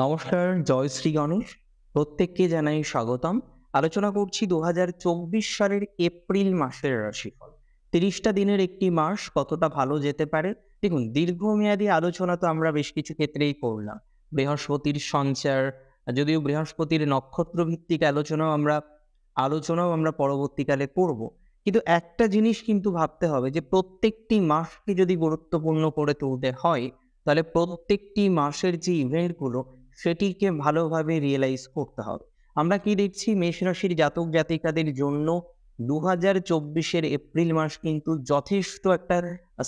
নমস্কার, জয় শ্রী গণেশ। প্রত্যেককে জানাই স্বাগতম। আলোচনা করছি ২০২৪ সালের এপ্রিল মাসের রাশিফল। ৩০টা দিনের একটি মাস কতটা ভালো যেতে পারে? দেখুন, দীর্ঘমেয়াদী আলোচনা তো আমরা বেশ কিছু ক্ষেত্রেই করলাম। বৃহস্পতির সঞ্চার, যদিও বৃহস্পতির নক্ষত্র ভিত্তিক আলোচনাও আমরা পরবর্তীকালে করব। কিন্তু একটা জিনিস কিন্তু ভাবতে হবে যে প্রত্যেকটি মাসকে যদি গুরুত্বপূর্ণ করে তুলতে হয়, তাহলে প্রত্যেকটি মাসের যে ইভেন্টগুলো সেটিকে ভালোভাবে রিয়েলাইজ করতে হবে। আমরা কি দেখছি, মেষ রাশির জাতক জাতিকাদের জন্য ২০২৪-এর এপ্রিল মাস কিন্তু যথেষ্ট একটা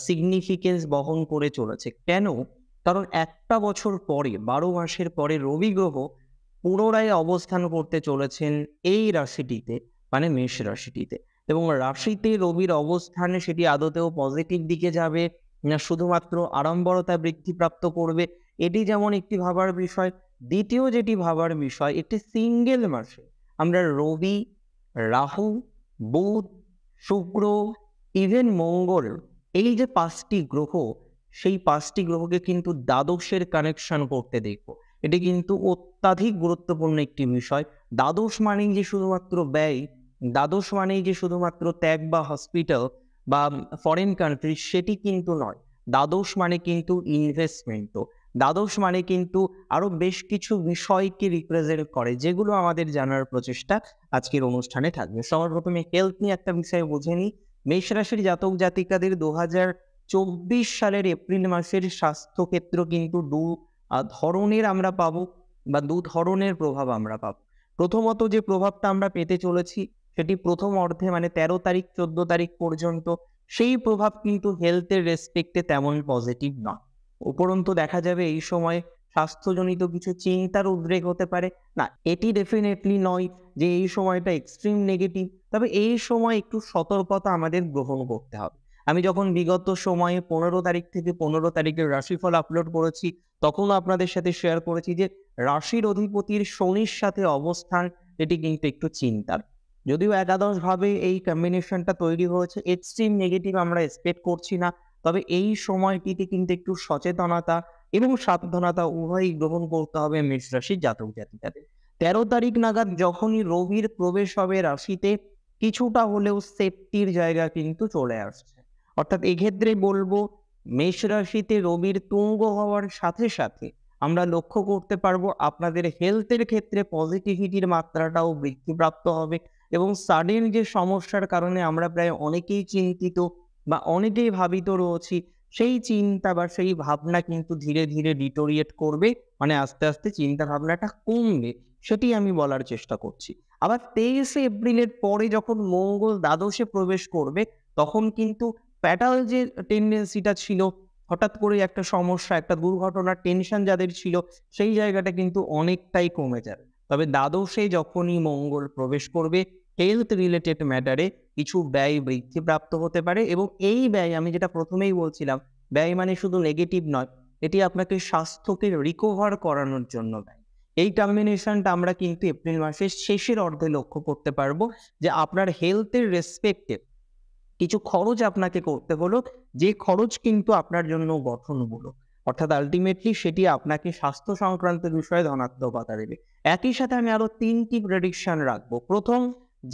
সিগনিফিকেন্স বহন করে চলেছে। কেন? কারণ একটা বছর পরে, ১২ মাসের পরে রবি গ্রহ পুনরায় অবস্থান করতে চলেছেন এই রাশিটিতে, মানে মেষ রাশিটিতে। এবং রাশিতে রবির অবস্থানে সেটি আদতেও পজিটিভ দিকে যাবে না শুধুমাত্র আড়ম্বরতা বৃদ্ধিপ্রাপ্ত করবে, এটি যেমন একটি ভাবার বিষয়। দ্বিতীয় যেটি ভাবার বিষয়, একটি সিঙ্গেল মাসে আমরা রবি, রাহু, বুধ, শুক্র, ইভেন মঙ্গল, এই যে ৫টি গ্রহ, সেই ৫টি গ্রহকে কিন্তু দ্বাদশের কানেকশন করতে দেখব। এটি কিন্তু অত্যাধিক গুরুত্বপূর্ণ একটি বিষয়। দ্বাদশ মানেই যে শুধুমাত্র ব্যয়, দ্বাদশ মানেই যে শুধুমাত্র ত্যাগ বা হসপিটাল বা ফরেন কান্ট্রি, সেটি কিন্তু নয়। দ্বাদশ মানে কিন্তু ইনভেস্টমেন্টও। দ্বাদশ মানে কিন্তু আরো বেশ কিছু বিষয়কে রিপ্রেজেন্ট করে, যেগুলো আমাদের জানার প্রচেষ্টা আজকের অনুষ্ঠানে থাকবে। সবার প্রথমে হেলথ নিয়ে একটা বিষয় বুঝে নিই। মেষ রাশির জাতক জাতিকাদের ২০২৪ সালের এপ্রিল মাসের স্বাস্থ্যক্ষেত্র কিন্তু ধরনের আমরা পাবো, বা দু ধরনের প্রভাব আমরা পাবো। প্রথমত যে প্রভাবটা আমরা পেতে চলেছি, সেটি প্রথম অর্ধে, মানে ১৩ তারিখ ১৪ তারিখ পর্যন্ত, সেই প্রভাব কিন্তু হেলথের রেসপেক্টে তেমন পজিটিভ নয়। উপরন্তু দেখা যাবে এই সময় স্বাস্থ্যজনিত কিছু চিন্তার উদ্রেক হতে পারে। না, এটি ডেফিনেটলি নয় যে এই সময়টা এক্সট্রিম নেগেটিভ, তবে এই সময় একটু সতর্কতা আমাদের গ্রহণ করতে হবে। আমি যখন বিগত সময়ে ১৫ তারিখ থেকে ১৫ তারিখের রাশিফল আপলোড করেছি, তখনও আপনাদের সাথে শেয়ার করেছি যে রাশির অধিপতির শনির সাথে অবস্থান, এটি কিন্তু একটু চিন্তার। যদিও একাদশভাবে এই কম্বিনেশনটা তৈরি হয়েছে, এক্সট্রিম নেগেটিভ আমরা এক্সপেক্ট করছি না। তবে এই সময়টিতে কিন্তু একটু সচেতনতা এবং সাবধানতা উভয়ই গ্রহণ করতে হবে মেষ রাশির জাতক জাতিকাদের। ১৩ তারিখ নাগাদ যখনই রবির প্রবেশ হবে রাশিতে, কিছুটা হলেও সেফটির জায়গা কিন্তু চলে আসছে। অর্থাৎ এক্ষেত্রে বলবো, মেষ রাশিতে রবির তুঙ্গ হওয়ার সাথে সাথে আমরা লক্ষ্য করতে পারবো আপনাদের হেলথের ক্ষেত্রে পজিটিভিটির মাত্রাটাও বৃদ্ধিপ্রাপ্ত হবে। এবং সাডেন যে সমস্যার কারণে আমরা প্রায় অনেকেই চিন্তিত বা অনেকেই ভাবিত রয়েছি, সেই চিন্তা বা সেই ভাবনা কিন্তু ধীরে ধীরে ডিটোরিয়েট করবে, মানে আস্তে আস্তে চিন্তা ভাবনাটা কমবে, সেটি আমি বলার চেষ্টা করছি। আবার ২৩শে এপ্রিলের পরে যখন মঙ্গল দ্বাদশে প্রবেশ করবে, তখন কিন্তু ফ্যাটাল যে টেন্ডেন্সিটা ছিল, হঠাৎ করে একটা সমস্যা, একটা দুর্ঘটনার টেনশন যাদের ছিল, সেই জায়গাটা কিন্তু অনেকটাই কমে যাবে। তবে দ্বাদশে যখনই মঙ্গল প্রবেশ করবে, হেলথ রিলেটেড ম্যাটারে কিছু ব্যয় বৃদ্ধিপ্রাপ্ত হতে পারে। এবং এই ব্যয়, আমি যেটা প্রথমেই বলছিলাম, ব্যয় মানে শুধু নেগেটিভ নয়, এটি আপনাকে স্বাস্থ্যকে রিকভার করানোর জন্য ব্যয়। এই কম্বিনেশনটা আমরা কিন্তু এপ্রিল মাসের শেষের অর্ধে লক্ষ্য করতে পারবো, যে আপনার হেলথের রেসপেক্টে কিছু খরচ আপনাকে করতে হলো, যে খরচ কিন্তু আপনার জন্য গঠনমূলক। অর্থাৎ আল্টিমেটলি সেটি আপনাকে স্বাস্থ্য সংক্রান্ত বিষয়ে ধনাত্মকতা দেবে। একই সাথে আমি আরো ৩টি প্রেডিকশন রাখবো। প্রথম,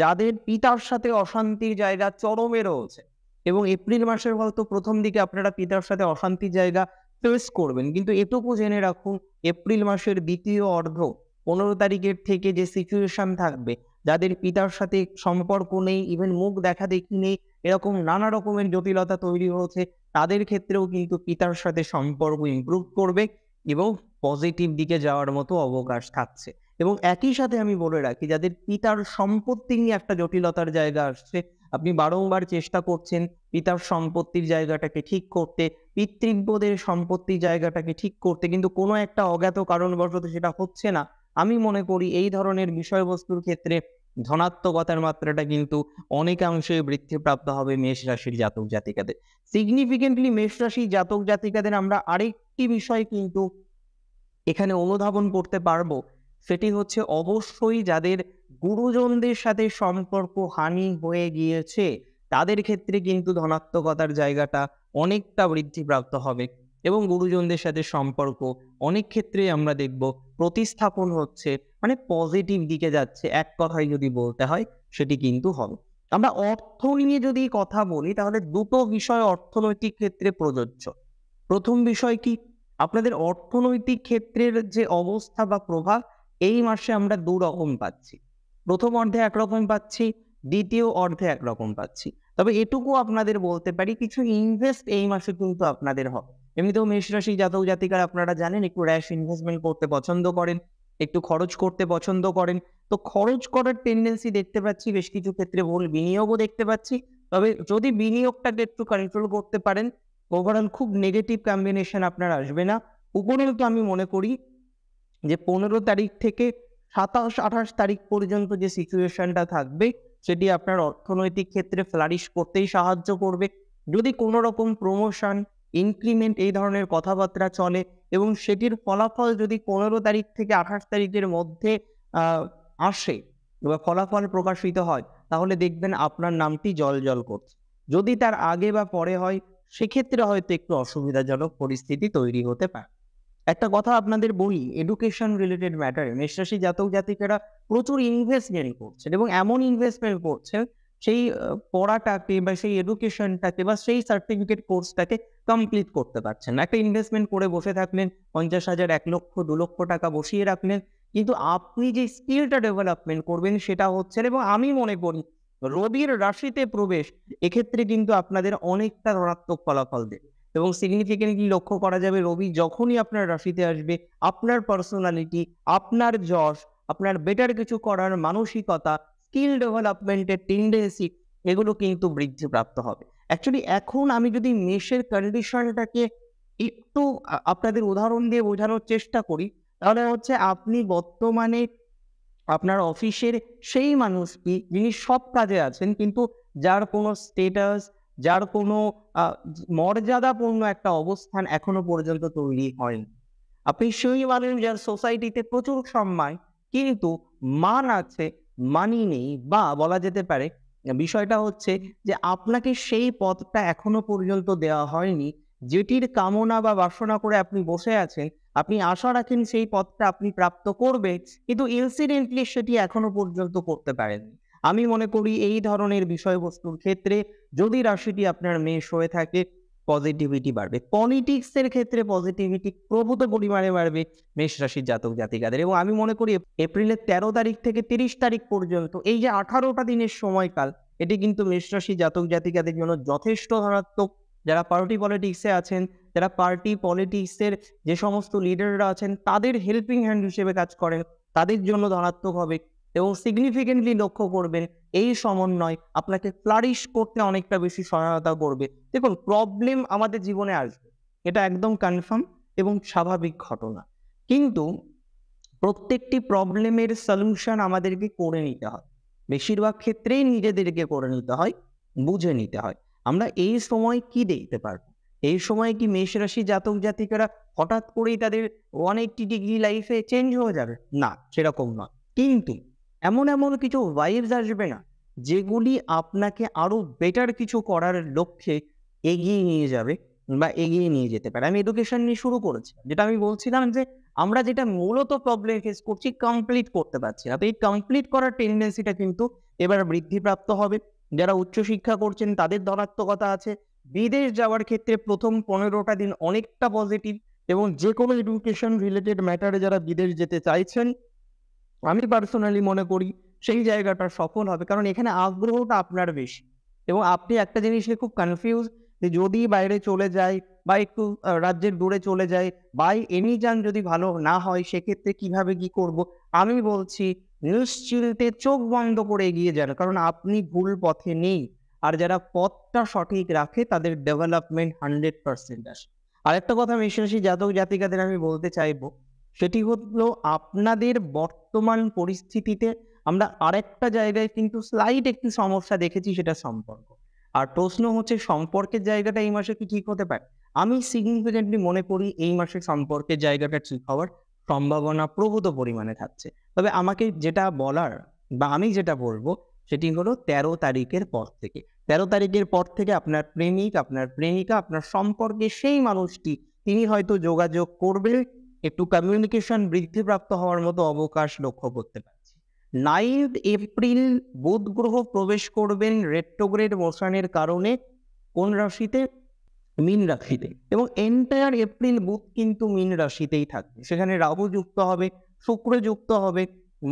যাদের পিতার সাথে অশান্তির জায়গা চরমে রয়েছে, এবং এপ্রিল মাসের হয়তো প্রথম দিকে আপনারা পিতার সাথে অশান্তির জায়গা ফেস করবেন, কিন্তু এটুকু জেনে রাখুন, এপ্রিল মাসের দ্বিতীয় অর্ধ, ১৫ তারিখের থেকে যে সিচুয়েশন থাকবে, যাদের পিতার সাথে সম্পর্ক নেই, ইভেন মুখ দেখা দেখি নেই, এরকম নানা রকমের জটিলতা তৈরি হয়েছে, তাদের ক্ষেত্রেও কিন্তু পিতার সাথে সম্পর্ক ইমপ্রুভ করবে এবং পজিটিভ দিকে যাওয়ার মতো অবকাশ থাকছে। এবং একই সাথে আমি বলে রাখি, যাদের পিতার সম্পত্তি নিয়ে একটা জটিলতার জায়গা আসছে, আপনি বারংবার চেষ্টা করছেন পিতার সম্পত্তির জায়গাটাকে ঠিক করতে, পিতৃব্যদের সম্পত্তির জায়গাটাকে ঠিক করতে, কিন্তু কোনো একটা অজ্ঞাত কারণবশত সেটা হচ্ছে না। আমি মনে করি এই ধরনের বিষয়বস্তুর ক্ষেত্রে ধনাত্মকতার মাত্রাটা কিন্তু অনেকাংশে বৃদ্ধিপ্রাপ্ত হবে মেষ রাশির জাতক জাতিকাদের। সিগনিফিকেন্টলি মেষ রাশির জাতক জাতিকাদের আমরা আরেকটি বিষয় কিন্তু এখানে অনুধাবন করতে পারবো, সেটি হচ্ছে অবশ্যই যাদের গুরুজনদের সাথে সম্পর্ক হানি হয়ে গিয়েছে, তাদের ক্ষেত্রে কিন্তু ধনাত্মকতার জায়গাটা অনেকটা বৃদ্ধিপ্রাপ্ত হবে। এবং গুরুজনদের সাথে সম্পর্ক অনেক ক্ষেত্রে আমরা দেখব প্রতিস্থাপন হচ্ছে, মানে পজিটিভ দিকে যাচ্ছে, এক কথায় যদি বলতে হয় সেটি কিন্তু হবে। আমরা অর্থ নিয়ে যদি কথা বলি তাহলে দুটো বিষয় অর্থনৈতিক ক্ষেত্রে প্রযোজ্য। প্রথম বিষয় কি, আপনাদের অর্থনৈতিক ক্ষেত্রের যে অবস্থা বা প্রভাব এই মাসে আমরা দু রকম পাচ্ছি। প্রথম অর্ধে একরকম পাচ্ছি, দ্বিতীয় অর্ধে একরকম পাচ্ছি। তবে এটুকু আপনাদের বলতে পারি, কিছু ইনভেস্ট এই মাসে কিন্তু আপনাদের হবে। এমনিতেও মেষ রাশি জাতক জাতিকারা আপনারা জানেন একটু র্যাশ ইনভেস্টমেন্ট করতে পছন্দ করেন, একটু খরচ করতে পছন্দ করেন। তো খরচ করার টেন্ডেন্সি দেখতে পাচ্ছি, বেশ কিছু ক্ষেত্রে ভুল বিনিয়োগও দেখতে পাচ্ছি। তবে যদি বিনিয়োগটাকে একটু কন্ট্রোল করতে পারেন, ওভারঅল খুব নেগেটিভ কম্বিনেশন আপনার আসবে না। উপরন্তু আমি মনে করি যে 15 তারিখ থেকে 27-28 তারিখ পর্যন্ত যে সিচুয়েশনটা থাকবে সেটি আপনার অর্থনৈতিক ক্ষেত্রে ফ্লারিশ করতেই সাহায্য করবে। যদি কোনো রকম প্রমোশন, ইনক্রিমেন্ট এই ধরনের কথাবার্তা চলে এবং সেটির ফলাফল যদি 15 তারিখ থেকে 28 তারিখের মধ্যে আসে বা ফলাফল প্রকাশিত হয়, তাহলে দেখবেন আপনার নামটি জ্বলজ্বল করছে। যদি তার আগে বা পরে হয়, সেক্ষেত্রে হয়তো একটু অসুবিধাজনক পরিস্থিতি তৈরি হতে পারে। একটা কথা আপনাদের বলি, এডুকেশন রিলেটেড ম্যাটারে মেষ রাশি জাতক জাতিকারা প্রচুর ইনভেস্টমেন্ট করছেন এবং এমন ইনভেস্টমেন্ট করছেন সেই পড়াটাকে বা সেই এডুকেশনটাকে বা সেই সার্টিফিকেট কোর্সটাকে কমপ্লিট করতে পারছেন না। একটা ইনভেস্টমেন্ট করে বসে থাকলেন, 50,000, 1 লক্ষ, 2 লক্ষ টাকা বসিয়ে রাখলেন, কিন্তু আপনি যে স্কিলটা ডেভেলপমেন্ট করবেন সেটা হচ্ছে না। এবং আমি মনে করি রবির রাশিতে প্রবেশ এক্ষেত্রে কিন্তু আপনাদের অনেকটা ধনাত্মক ফলাফল দেবে এবং সিগনিফিকেন্টলি লক্ষ্য করা যাবে রবি যখনই আপনার রাশিতে আসবে, আপনার পার্সোনালিটি, আপনার যশ, আপনার বেটার কিছু করার মানসিকতা, স্কিল ডেভেলপমেন্টের টেন্ডেন্সি এগুলো কিন্তু বৃদ্ধিপ্রাপ্ত হবে। অ্যাকচুয়ালি এখন আমি যদি মেষের কন্ডিশনটাকে একটু আপনাদের উদাহরণ দিয়ে বোঝানোর চেষ্টা করি, তাহলে হচ্ছে আপনি বর্তমানে আপনার অফিসের সেই মানুষটি যিনি সব কাজে আছেন কিন্তু যার কোনো স্ট্যাটাস, যার কোনো আ মর্যাদাপূর্ণ একটা অবস্থান এখনো পর্যন্ত তৈরি হয়নি। আপনি সেই মানুষ যার সোসাইটিতে প্রচুর সম্মান, কিন্তু মান আছে, মানি নেই, বা বলা যেতে পারে বিষয়টা হচ্ছে যে আপনাকে সেই পদটা এখনো পর্যন্ত দেওয়া হয়নি, যেটির কামনা বা বাসনা করে আপনি বসে আছেন। আপনি আশা রাখেন সেই পদটা আপনি প্রাপ্ত করবেন, কিন্তু ইনসিডেন্টলি সেটি এখনো পর্যন্ত করতে পারেননি। আমি মনে করি এই ধরনের বিষয়বস্তুর ক্ষেত্রে যদি রাশিটি আপনার মেষ হয়ে থাকে, পজিটিভিটি বাড়বে। পলিটিক্সের ক্ষেত্রে পজিটিভিটি প্রভূত পরিমাণে বাড়বে মেষ রাশির জাতক জাতিকাদের। এবং আমি মনে করি এপ্রিলের 13 তারিখ থেকে 30 তারিখ পর্যন্ত এই যে 18টা দিনের সময়কাল, এটি কিন্তু মেষ রাশির জাতক জাতিকাদের জন্য যথেষ্ট ধনাত্মক। যারা পার্টি পলিটিক্সে আছেন, যারা পার্টি পলিটিক্সের যে সমস্ত লিডাররা আছেন তাদের হেল্পিং হ্যান্ড হিসেবে কাজ করেন, তাদের জন্য ধনাত্মক হবে। এবং সিগনিফিকেন্টলি লক্ষ্য করবেন এই সমন্বয় আপনাকে ফ্লারিশ করতে অনেকটা বেশি সহায়তা করবে। দেখুন, প্রবলেম আমাদের জীবনে আসবে, এটা একদম কনফার্ম এবং স্বাভাবিক ঘটনা। কিন্তু প্রত্যেকটি প্রবলেমের সলিউশন আমাদেরকে করে নিতে হয়। বেশিরভাগ ক্ষেত্রেই নিজেদেরকে করে নিতে হয়, বুঝে নিতে হয়। আমরা এই সময় কি দেখতে পারবো? এই সময় কি মেষ রাশি জাতক জাতিকারা হঠাৎ করেই তাদের 180 ডিগ্রি লাইফে চেঞ্জ হয়ে যাবে? না, সেরকম নয়। কিন্তু এমন কিছু ভাইবস আসবে না, যেগুলি আপনাকে আরো বেটার কিছু করার লক্ষ্যে এগিয়ে নিয়ে যাবে বা এগিয়ে নিয়ে যেতে পারে। আমি এডুকেশন নিয়ে শুরু করেছি। যেটা আমি বলছিলাম যে আমরা যেটা মূলত প্রবলেম ফেস করছি, কমপ্লিট করতে পারছি না। তো এই কমপ্লিট করার টেন্ডেন্সিটা কিন্তু এবার বৃদ্ধিপ্রাপ্ত হবে। যারা উচ্চশিক্ষা করছেন তাদের ধনাত্মকতা আছে। বিদেশ যাওয়ার ক্ষেত্রে প্রথম 15টা দিন অনেকটা পজিটিভ এবং যেকোনো এডুকেশন রিলেটেড ম্যাটারে যারা বিদেশ যেতে চাইছেন, আমি পার্সোনালি মনে করি সেই জায়গাটা সফল হবে। কারণ এখানে আগ্রহটা আপনার বেশি এবং আপনি একটা জিনিস নিয়ে খুব কনফিউজ যে যদি বাইরে চলে যাই বা একটু রাজ্যের দূরে চলে যাই, বাই এনি চান্স যদি ভালো না হয় সেক্ষেত্রে কিভাবে কি করব? আমি বলছি নিশ্চিন্তে চোখ বন্ধ করে এগিয়ে যান। কারণ আপনি ভুল পথে নেই। আর যারা পথটা সঠিক রাখে তাদের ডেভেলপমেন্ট 100% আসে। আরেকটা কথা মেষ রাশি জাতক জাতিকাদের আমি বলতে চাইবো, সেটি হলো আপনাদের বর্তমান পরিস্থিতিতে আমরা আরেকটা জায়গায় কিন্তু স্লাইট একটু সমস্যা দেখেছি, সেটা সম্পর্ক। আর প্রশ্ন হচ্ছে সম্পর্কের জায়গাটা এই মাসে কি ঠিক হতে পারে? আমি সিগনিফিকেন্টলি মনে করি এই মাসে সম্পর্কের জায়গাটা ঠিক হওয়ার সম্ভাবনা প্রভূত পরিমাণে থাকছে। তবে আমাকে যেটা বলার বা আমি যেটা বলবো সেটি হলো 13 তারিখের পর থেকে। 13 তারিখের পর থেকে আপনার প্রেমিক, আপনার প্রেমিকা, আপনার সম্পর্কে সেই মানুষটি তিনি হয়তো যোগাযোগ করবেন, একটু কমিউনিকেশন বৃদ্ধিপ্রাপ্ত হওয়ার মতো অবকাশ লক্ষ্য করতে পারছি। 9 এপ্রিল বুধ গ্রহ প্রবেশ করবেন রেট্রোগ্রেড মোশনের কারণে কোন রাশিতে? মীন রাশিতে, এবং এন্টায়ার এপ্রিল বুধ কিন্তু মীন রাশিতেই থাকবে। সেখানে রাহু যুক্ত হবে, শুক্র যুক্ত হবে,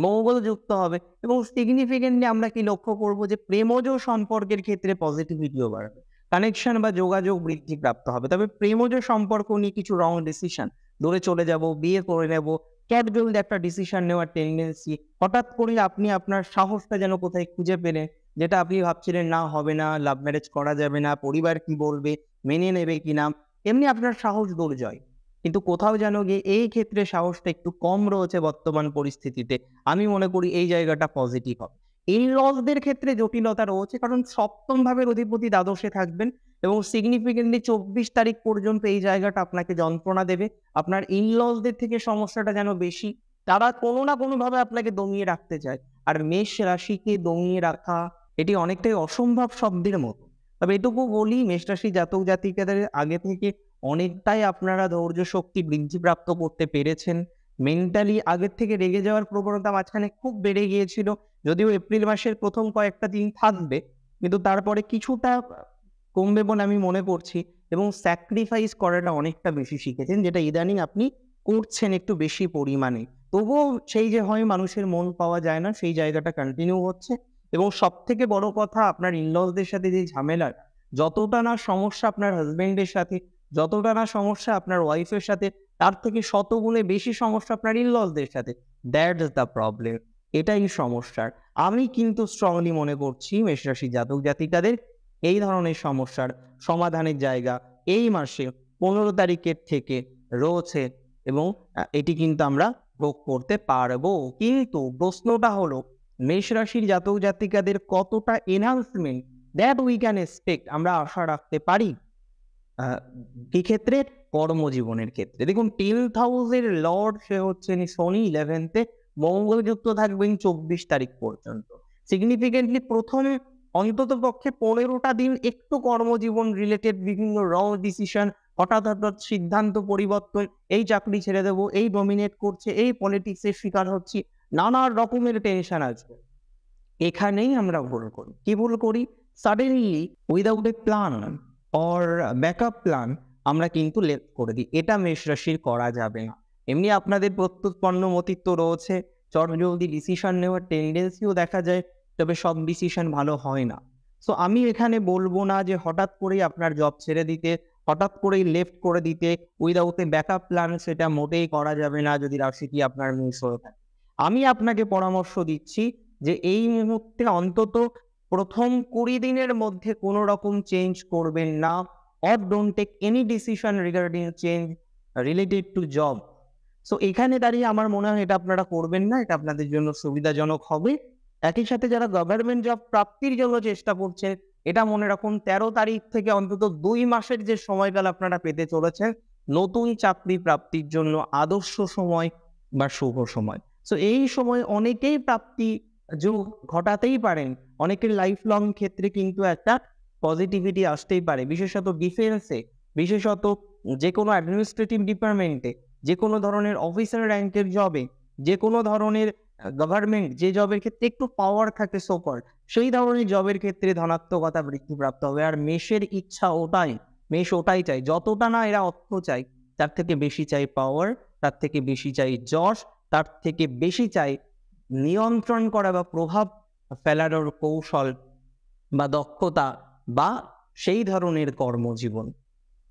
মঙ্গল যুক্ত হবে, এবং সিগনিফিকেন্টলি আমরা কি লক্ষ্য করবো যে প্রেমজ সম্পর্কের ক্ষেত্রে পজিটিভিটিও বাড়বে, কানেকশন বা যোগাযোগ বৃদ্ধি প্রাপ্ত হবে। তবে প্রেমজ সম্পর্ক নিয়ে কিছু রং ডিসিশন, দূরে চলে যাব, বিয়ে করে নেব, ক্যাজুয়াল একটা ডিসিশন নেওয়ার টেন্ডেন্সি, হঠাৎ করে আপনি আপনার সাহসটা যেন কোথায় খুঁজে পেলেন, যেটা আপনি ভাবছিলেন না হবে না, লাভ ম্যারেজ করা যাবে না, পরিবার কি বলবে, মেনে নেবে কিনা, এমনি আপনার সাহস দুর্জয়। কিন্তু কোথাও যেন গিয়ে এই ক্ষেত্রে সাহসটা একটু কম রয়েছে বর্তমান পরিস্থিতিতে। আমি মনে করি এই জায়গাটা পজিটিভ হবে। ইন-লসদের ক্ষেত্রে জটিলতা রয়েছে, কারণ সপ্তম ভাবের অধিপতি দ্বাদশে থাকবেন, এবং সিগনিফিকেন্টলি 24 তারিখ পর্যন্ত এই জায়গাটা আপনাকে যন্ত্রণা দেবে। আপনার ইন-লসদের থেকে সমস্যাটা যেন বেশি। তারা কোনো না কোনোভাবে আপনাকে দমিয়ে রাখতে চায়। আর মেষ রাশিকে দমিয়ে রাখা এটি অনেকটাই অসম্ভব শব্দের মতো। তবে এটুকু বলি, মেষ রাশি জাতক জাতিকাদের আগে থেকে অনেকটাই আপনারা ধৈর্য শক্তি বৃদ্ধিপ্রাপ্ত করতে পেরেছেন। মেন্টালি আগের থেকে রেগে যাওয়ার প্রবণতা মাঝখানে খুব বেড়ে গিয়েছিল। যদিও এপ্রিল মাসের প্রথম কয়েকটা দিন থাকবে, কিন্তু তারপরে কিছুটা কমবে বলে আমি মনে করছি, এবং স্যাক্রিফাইস করাটা অনেকটা বেশি শিখেছেন, যেটা ইদানিং আপনি করছেন একটু বেশি পরিমাণে। তবুও সেই যে হয় মানুষের মন পাওয়া যায় না, সেই জায়গাটা কন্টিনিউ হচ্ছে। এবং সবথেকে বড় কথা, আপনার ইনলসদের সাথে যে ঝামেলার, যতটা না সমস্যা আপনার হাজবেন্ডের সাথে, যতটা না সমস্যা আপনার ওয়াইফের সাথে, তার থেকে শতগুণে বেশি সমস্যা আপনার ইনলসদের সাথে। That is the problem. এটাই সমস্যার। আমি কিন্তু স্ট্রংলি মনে করছি মেষরাশি জাতক জাতিকাদের এই ধরনের সমস্যার সমাধানের জায়গা এই মাসে 15 তারিখের থেকে রয়েছে, এবং এটি কিন্তু আমরা ভোগ করতে পারবো। কিন্তু প্রশ্নটা হলো, মেষ রাশির জাতক জাতিকাদের কতটা enhancement that we can expect, আমরা আশা রাখতে পারি কি ক্ষেত্রে? কর্মজীবনের ক্ষেত্রে। দেখুন, 10th হাউসের লর্ড সে হচ্ছেন শনি, 11th-এ মঙ্গল যুক্ত থাকবেন 24 তারিখ পর্যন্ত। সিগনিফিকেন্টলি প্রথমে অন্তত পক্ষে 15টা দিন একটু কর্মজীবন রিলেটেড বিভিন্ন রং ডিসিশন, হঠাৎ হঠাৎ সিদ্ধান্ত পরিবর্তন, এই চাকরি ছেড়ে দেবো, এই ডমিনেট করছে, এই পলিটিক্সের শিকার হচ্ছি, নানা রকমের টেনশন আসবে। এখানেই আমরা ভুল করি। কি ভুল করি? Suddenly without a plan or backup plan আমরা কিন্তু লেফট করে দিই। এটা মেষ রাশির করা যাবে না। এমনি আপনাদের প্রত্যুৎপন্ন মতিত্ব রয়েছে, চটজলদি ডিসিশন নেওয়ার টেন্ডেন্সিও দেখা যায়, তবে সব ডিসিশন ভালো হয় না। সো আমি এখানে বলবো না যে হঠাৎ করেই আপনার জব ছেড়ে দিতে, হঠাৎ করেই লেফট করে দিতে উইদাউট এ ব্যাকআপ প্ল্যান, সেটা মোটেই করা যাবে না যদি রাশিটি আপনার মিস হয়ে থাকে। আমি আপনাকে পরামর্শ দিচ্ছি যে এই মুহূর্তে অন্তত প্রথম 20 দিনের মধ্যে কোনো রকম চেঞ্জ করবেন না, or don't take any decision regarding change related to job. So এখানে দাঁড়িয়ে আমার মনে হয় এটা আপনারা করবেন না, এটা আপনাদের জন্য সুবিধাজনক হবে। একই সাথে যারা গভর্নমেন্ট জব প্রাপ্তির জন্য চেষ্টা করছেন, এটা মনে রাখুন 13 তারিখ থেকে অন্তত 2 মাসের যে সময়কাল আপনারা পেতে চলেছেন, নতুন চাকরি প্রাপ্তির জন্য আদর্শ সময় বা শুভ সময়। সো এই সময় অনেকেই প্রাপ্তি যোগ ঘটাতেই পারেন, অনেকের লাইফ লং ক্ষেত্রে কিন্তু একটা পজিটিভিটি আসতেই পারে, বিশেষত ডিফেন্সে, বিশেষত যে কোনো অ্যাডমিনিস্ট্রেটিভ ডিপার্টমেন্টে, যে কোনো ধরনের অফিসার র্যাঙ্কের জবে, যে কোনো ধরনের গভর্নমেন্ট যে জবের ক্ষেত্রে একটু পাওয়ার থাকে সোকল, সেই ধরনের জবের ক্ষেত্রে ধনাত্মকতা বৃদ্ধিপ্রাপ্ত হবে। আর মেষের ইচ্ছা ওটাই, মেষ ওটাই চাই, যতটা না এরা অর্থ চাই, তার থেকে বেশি চাই পাওয়ার, তার থেকে বেশি চাই যশ, তার থেকে বেশি চাই নিয়ন্ত্রণ করা বা প্রভাব ফেলানোর কৌশল বা দক্ষতা, বা সেই ধরনের কর্মজীবন।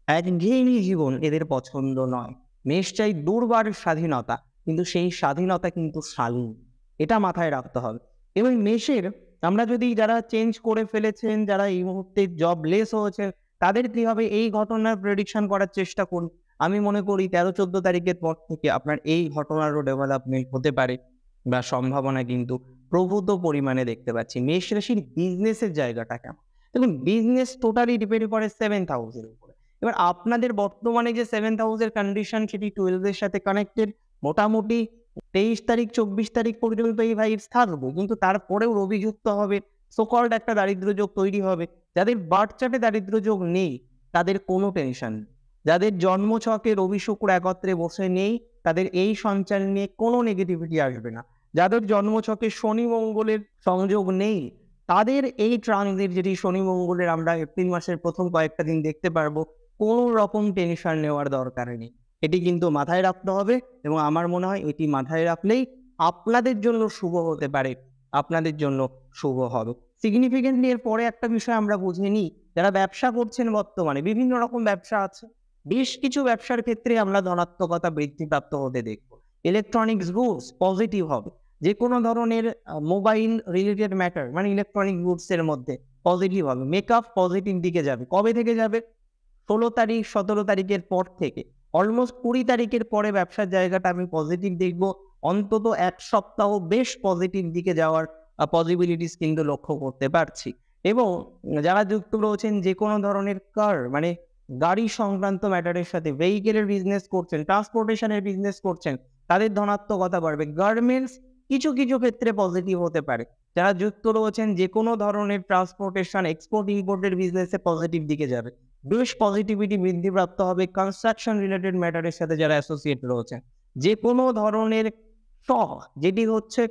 একঘেয়েমি জীবন এদের পছন্দ নয়। মেষ চাই দুর্বার স্বাধীনতা, কিন্তু সেই স্বাধীনতা কিন্তু শালীন, এটা মাথায় রাখতে হবে। এবং মেষের আমরা যদি যারা চেঞ্জ করে ফেলেছেন, যারা এই মুহূর্তে জব লেস হয়েছেন, তাদের কি হবে এই ঘটনার প্রেডিকশন করার চেষ্টা করুন। আমি মনে করি 13-14 তারিখের পর থেকে আপনার এই ঘটনারও ডেভেলপমেন্ট হতে পারে, বা সম্ভাবনা কিন্তু প্রভূত পরিমাণে দেখতে পাচ্ছি। মেষ রাশির বিজনেসের জায়গাটা কেমন? দেখুন, বিজনেস টোটালি ডিপেন্ড করে 7th হাউসের উপরে। এবার আপনাদের বর্তমানে যে 7th হাউসের কন্ডিশন, সেটি 12 এর সাথে কানেক্টেড। মোটামুটি 23 তারিখ 24 তারিখ পর্যন্ত এই ভাইবস থাকবে, কিন্তু তারপরেও রবি যুক্ত হবে, সোকল্ড একটা দারিদ্র যোগ তৈরি হবে। যাদের বার্থ চার্টে দারিদ্র যোগ নেই, তাদের কোনো টেনশন নেই। যাদের জন্মছকে রবি শুক্র একত্রে বসে নেই তাদের এই সঞ্চার নিয়ে কোনো নেগেটিভিটি আসবে না। যাদের জন্মছকে শনি মঙ্গলের সংযোগ নেই তাদের এই ট্রানজিট, যেটি শনি মঙ্গলের আমরা এপ্রিল মাসের প্রথম কয়েকটা দিন দেখতে পারবো, কোনো রকম টেনশন নেওয়ার দরকার নেই। এটি কিন্তু মাথায় রাখতে হবে এবং আমার মনে হয় এটি মাথায় রাখলেই আপনাদের জন্য শুভ হতে পারে, আপনাদের জন্য শুভ হবে। সিগনিফিকেন্টলি এর পরে একটা বিষয় আমরা বুঝে নিই, যারা ব্যবসা করছেন বর্তমানে বিভিন্ন রকম ব্যবসা আছে, বেশ কিছু ব্যবসার ক্ষেত্রে আমরা ধনাত্মকতা বৃদ্ধিপ্রাপ্ত হতে দেখব। ইলেকট্রনিক্স গুডস পজিটিভ হবে, যে কোনো ধরনের মোবাইল রিলেটেড ম্যাটার মানে ইলেকট্রনিক গুডস এর মধ্যে পজিটিভ হবে। মেকআপ পজিটিভ দিকে যাবে। কবে থেকে যাবে? 16 তারিখ 17 তারিখের পর থেকে অলমোস্ট 20 তারিখের পরে ব্যবসার জায়গাটা আমি পজিটিভ দেখব। অন্তত এক সপ্তাহ বেশ পজিটিভ দিকে যাওয়ার পসিবিলিটিস কিন্তু লক্ষ্য করতে পারছি। এবং যারা যুক্ত রয়েছেন যে কোনো ধরনের কার মানে গাড়ি সংক্রান্ত ম্যাটারের সাথে, ভেহিকেলের বিজনেস করছেন, ট্রান্সপোর্টেশনের বিজনেস করছেন, তাদের ধনাত্মকতা বাড়বে। গার্মেন্টস কিছু কিছু ক্ষেত্রে পজিটিভ হতে পারে। যারা যুক্ত রয়েছেন যে কোনো ধরনের ট্রান্সপোর্টেশন, এক্সপোর্ট ইম্পোর্টের বিজনেসে পজিটিভ দিকে যাবে, বেশ পজিটিভিটি বৃদ্ধিপ্রাপ্ত হবে। কনস্ট্রাকশন রিলেটেড ম্যাটারের সাথে যারা অ্যাসোসিয়েট রয়েছেন, যে কোনো ধরনের স্টক যেটি হচ্ছে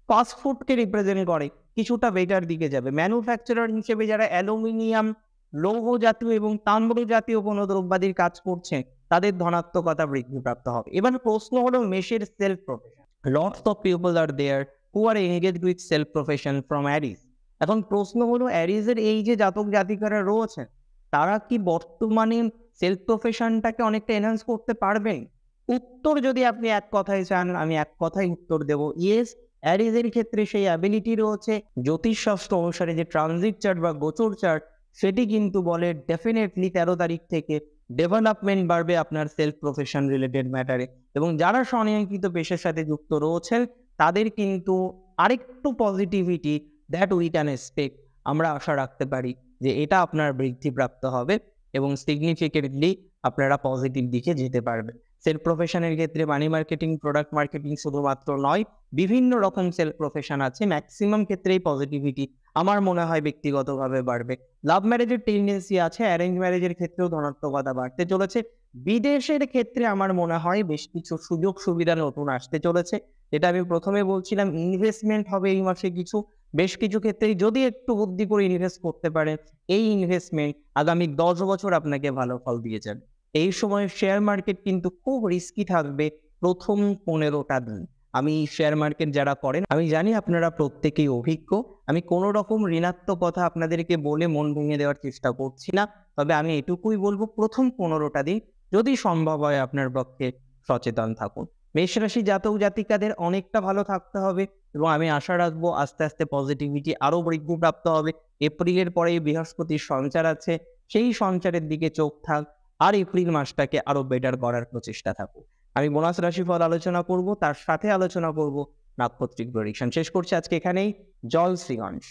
ফাস্টফুডকে রিপ্রেজেন্ট করে, কিছুটা বেটার দিকে যাবে। ম্যানুফ্যাকচারার হিসেবে যারা অ্যালুমিনিয়াম, লৌহ জাতীয় এবং তাম্র জাতীয় কোনো দ্রব্যাদির কাজ করছেন তাদের ধনাত্মকতা বৃদ্ধিপ্রাপ্ত হবে। এবার প্রশ্ন হলো মেষের self profession. Lots of people are there who are engaged with self profession from Aries. এখন প্রশ্ন হলো অ্যারিজের এই যে জাতক জাতিকারা রয়েছেন তারা কি বর্তমানে সেলফ প্রফেশনটাকে অনেকটা এনহান্স করতে পারবেন? উত্তর যদি আপনি এক কথায় চান, আমি এক কথায় উত্তর দেব, ইয়েস। অ্যারিজের ক্ষেত্রে সেই অ্যাবিলিটি রয়েছে। জ্যোতিষশাস্ত্র অনুসারে যে ট্রানজিট চার্ট বা গোচর চার্ট সেটি কিন্তু বলে ডেফিনেটলি 13 তারিখ থেকে ডেভেলপমেন্ট বাড়বে আপনার সেলফ প্রফেশন রিলেটেড ম্যাটারে। এবং যারা স্বনিয়োজিত পেশার সাথে যুক্ত রয়েছেন তাদের কিন্তু আরেকটু positivity that we can expect, আমরা আশা রাখতে পারি যে এটা আপনার বৃদ্ধিপ্রাপ্ত হবে এবং সিগনিফিকেন্টলি আপনারা পজিটিভ দিকে যেতে পারবেন। সেলফ প্রফেশনের ক্ষেত্রে মানি মার্কেটিং, প্রোডাক্ট মার্কেটিং শুধুমাত্র নয়, বিভিন্ন রকম সেলফ প্রফেশন আছে। ম্যাক্সিমাম ক্ষেত্রেই পজিটিভিটি আমার মনে হয় ব্যক্তিগতভাবে বাড়বে। লাভ ম্যারেজের টেন্ডেন্সি আছে, অ্যারেঞ্জ ম্যারেজের ক্ষেত্রেও ধনাত্মকতা বাড়তে চলেছে। বিদেশের ক্ষেত্রে আমার মনে হয় বেশ কিছু সুযোগ সুবিধা নতুন আসতে চলেছে, যেটা আমি প্রথমে বলছিলাম। ইনভেস্টমেন্ট হবে এই মাসে কিছু, বেশ কিছু ক্ষেত্রে যদি একটু বুদ্ধি করে ইনভেস্ট করতে পারেন, এই ইনভেস্টমেন্ট আগামী 10 বছর আপনাকে ভালো ফল দিয়ে যাবে। এই সময় শেয়ার মার্কেট কিন্তু খুব রিস্কি থাকবে প্রথম 15টা দিন। আমি শেয়ার মার্কেট যারা করেন আমি জানি আপনারা প্রত্যেকেই অভিজ্ঞ। আমি কোনো রকম ঋণাত্মক কথা আপনাদেরকে বলে মন ভেঙে দেওয়ার চেষ্টা করছি না, তবে আমি এটুকুই বলবো প্রথম 15টা দিন যদি সম্ভব হয় আপনার পক্ষে সচেতন থাকুন। মেষ রাশি জাতক জাতিকাদের অনেকটা ভালো থাকতে হবে এবং আমি আশা রাখবো আস্তে আস্তে পজিটিভিটি আরো বৃদ্ধিপ্রাপ্ত হবে। এপ্রিলের পরে বৃহস্পতির সঞ্চার আছে, সেই সঞ্চারের দিকে চোখ থাক আর এপ্রিল মাসটাকে আরো বেটার করার প্রচেষ্টা থাকুক। আমি বোনাস রাশিফল আলোচনা করব, তার সাথে আলোচনা করব নাক্ষত্রিক প্রেডিকশন। শেষ করছি আজকে এখানেই। জল শ্রীগণেশ।